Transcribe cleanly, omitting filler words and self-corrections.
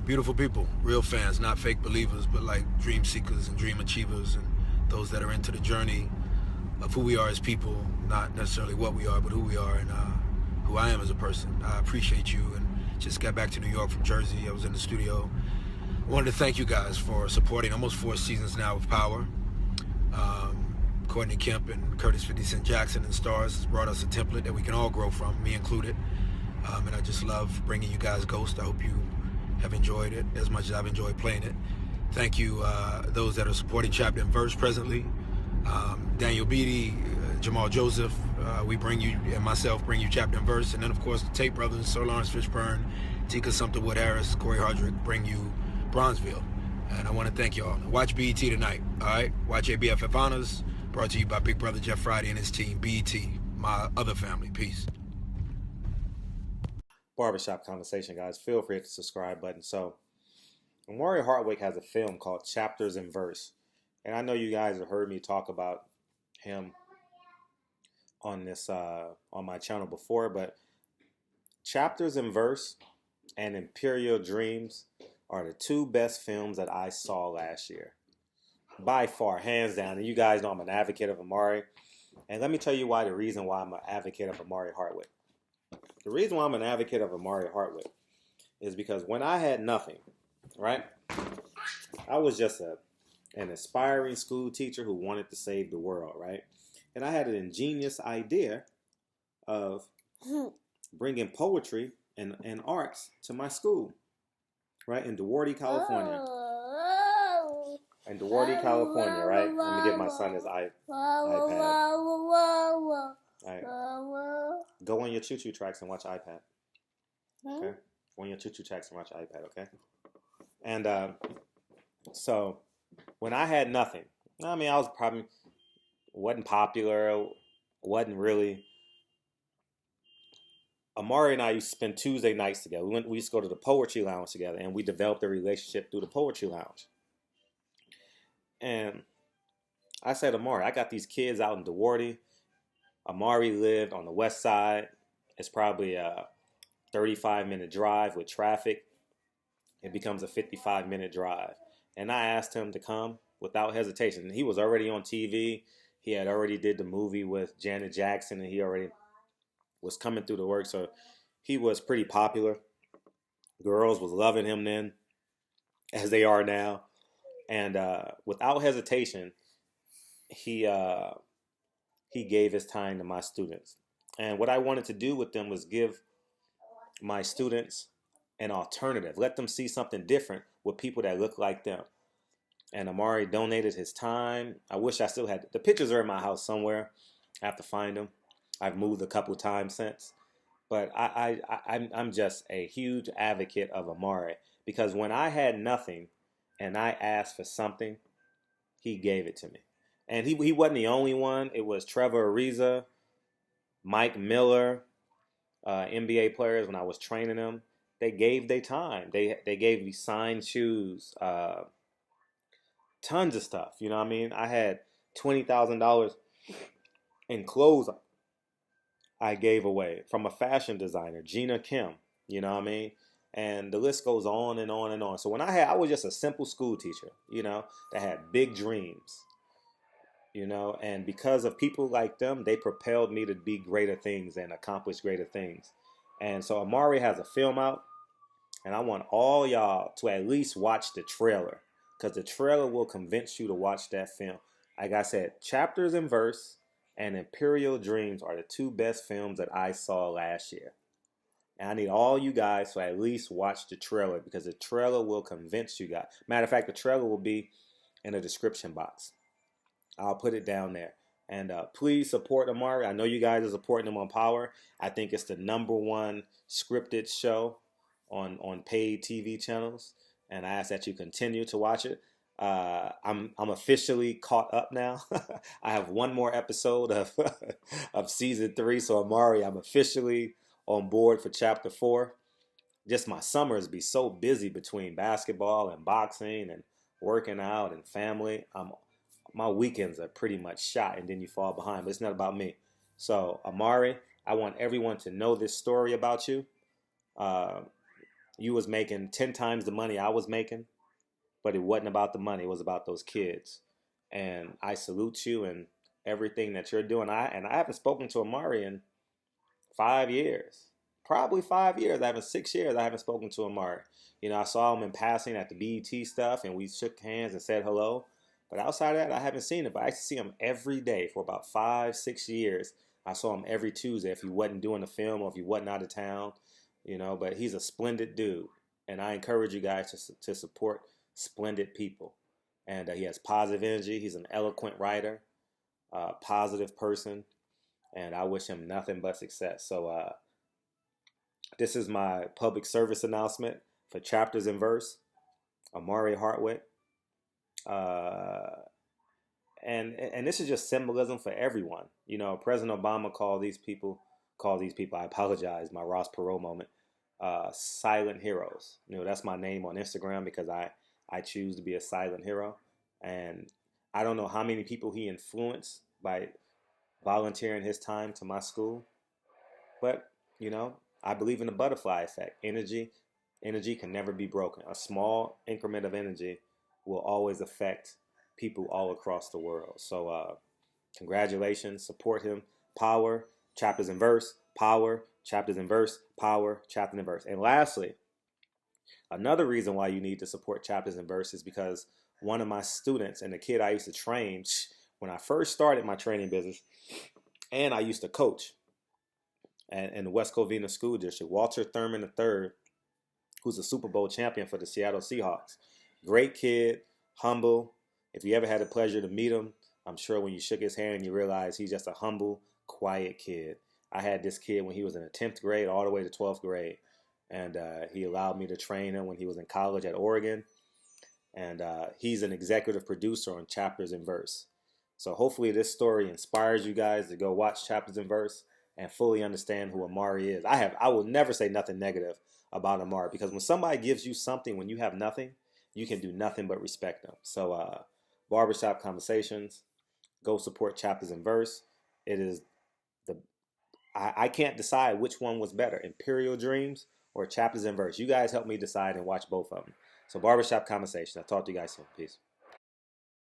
beautiful people, real fans, not fake believers, but like dream seekers and dream achievers, and those that are into the journey of who we are as people, not necessarily what we are, but who we are, and who I am as a person. I appreciate you, and just got back to New York from Jersey. I was in the studio. I wanted to thank you guys for supporting almost 4 seasons now of Power. Courtney Kemp and Curtis 50 Cent Jackson and Stars has brought us a template that we can all grow from, me included. And I just love bringing you guys Ghost. I hope you have enjoyed it as much as I've enjoyed playing it. Thank you, those that are supporting Chapter and Verse presently. Daniel Beatty, Jamal Joseph, we bring you, and myself bring you Chapter and Verse. And then, of course, the Tate Brothers, Sir Lawrence Fishburne, Tika Sumpter Wood Harris, Omari Hardwick bring you Bronzeville. And I want to thank y'all. Watch BET tonight, all right? Watch ABFF Honors, brought to you by Big Brother Jeff Friday and his team, BET, my other family. Peace. Barbershop conversation, guys. Feel free to hit the subscribe button. So, Omari Hardwick has a film called Chapters and Verse. And I know you guys have heard me talk about him on this on my channel before, but Chapters and Verse and Imperial Dreams are the 2 best films that I saw last year. By far, hands down. And you guys know I'm an advocate of Omari. And let me tell you why, the reason why I'm an advocate of Omari Hardwick. The reason why I'm an advocate of Omari Hardwick is because when I had nothing, right? I was just an aspiring school teacher who wanted to save the world, right? And I had an ingenious idea of bringing poetry and arts to my school, right? In DeWarty, California. In DeWarty, California, right? Let me get my son his iPad. All right. Go on your choo-choo tracks and watch iPad. Okay? Go on your choo-choo tracks and watch iPad, okay? And so when I had nothing, I mean, I was probably, wasn't popular, wasn't really. Omari and I used to spend Tuesday nights together. We used to go to the Poetry Lounge together, and we developed a relationship through the Poetry Lounge. And I said, Omari, I got these kids out in DeWarty. Omari lived on the west side. It's probably a 35-minute drive with traffic. It becomes a 55-minute drive. And I asked him to come without hesitation. He was already on TV. He had already did the movie with Janet Jackson, and he already was coming through the work. So he was pretty popular. Girls was loving him then, as they are now. And without hesitation, he gave his time to my students. And what I wanted to do with them was give my students an alternative. Let them see something different with people that look like them. And Omari donated his time. I wish I still had the pictures are in my house somewhere. I have to find them. I've moved a couple times since. But I'm just a huge advocate of Omari, because when I had nothing and I asked for something, he gave it to me. And he wasn't the only one. It was Trevor Ariza, Mike Miller, NBA players when I was training them. They gave their time. They gave me signed shoes, tons of stuff. You know what I mean? I had $20,000 in clothes I gave away from a fashion designer, Gina Kim. You know what I mean? And the list goes on and on and on. So when I was just a simple school teacher, you know, that had big dreams, you know, and because of people like them, they propelled me to be greater things and accomplish greater things. And so Omari has a film out, and I want all y'all to at least watch the trailer, because the trailer will convince you to watch that film. Like I said, Chapters and Verse and Imperial Dreams are the 2 best films that I saw last year. And I need all you guys to at least watch the trailer, because the trailer will convince you guys. Matter of fact, the trailer will be in the description box. I'll put it down there. And please support Omari. I know you guys are supporting him on Power. I think it's the #1 scripted show on paid TV channels. And I ask that you continue to watch it. I'm officially caught up now. I have 1 more episode of of season 3. So Omari, I'm officially on board for chapter 4. Just my summers be so busy between basketball and boxing and working out and family. My weekends are pretty much shot, and then you fall behind. But it's not about me. So Omari, I want everyone to know this story about you. You was making 10 times the money I was making, but it wasn't about the money. It was about those kids. And I salute you and everything that you're doing. I haven't spoken to Omari in 5 years, probably 5 years. I haven't 6 years. I haven't spoken to Omari. You know, I saw him in passing at the BET stuff, and we shook hands and said hello. But outside of that, I haven't seen him. But I used to see him every day for about 5, 6 years. I saw him every Tuesday if he wasn't doing a film or if he wasn't out of town. You know, but he's a splendid dude, and I encourage you guys to support splendid people. And he has positive energy. He's an eloquent writer, positive person, and I wish him nothing but success. So this is my public service announcement for Chapters in Verse, Omari Hardwick. And this is just symbolism for everyone. You know, President Obama called these people, I apologize, my Ross Perot moment, silent heroes. You know, that's my name on Instagram because I choose to be a silent hero. And I don't know how many people he influenced by volunteering his time to my school. But, you know, I believe in the butterfly effect. Energy can never be broken. A small increment of energy will always affect people all across the world. So congratulations, support him. Power, Chapters in Verse, power, Chapters in Verse, power, Chapters in Verse. And lastly, another reason why you need to support Chapters in Verse is because one of my students and the kid I used to train when I first started my training business, and I used to coach in the West Covina School District, Walter Thurman III, who's a Super Bowl champion for the Seattle Seahawks. Great kid, humble. If you ever had the pleasure to meet him, I'm sure when you shook his hand, you realize he's just a humble, quiet kid. I had this kid when he was in the 10th grade all the way to 12th grade. And he allowed me to train him when he was in college at Oregon. And he's an executive producer on Chapters in Verse. So hopefully this story inspires you guys to go watch Chapters in Verse and fully understand who Omari is. I will never say nothing negative about Omari, because when somebody gives you something when you have nothing, you can do nothing but respect them. So Barbershop Conversations, go support Chapters in Verse. It is I can't decide which one was better, Imperial Dreams or Chapters in Verse. You guys help me decide and watch both of them. So Barbershop Conversations. I'll talk to you guys soon. Peace.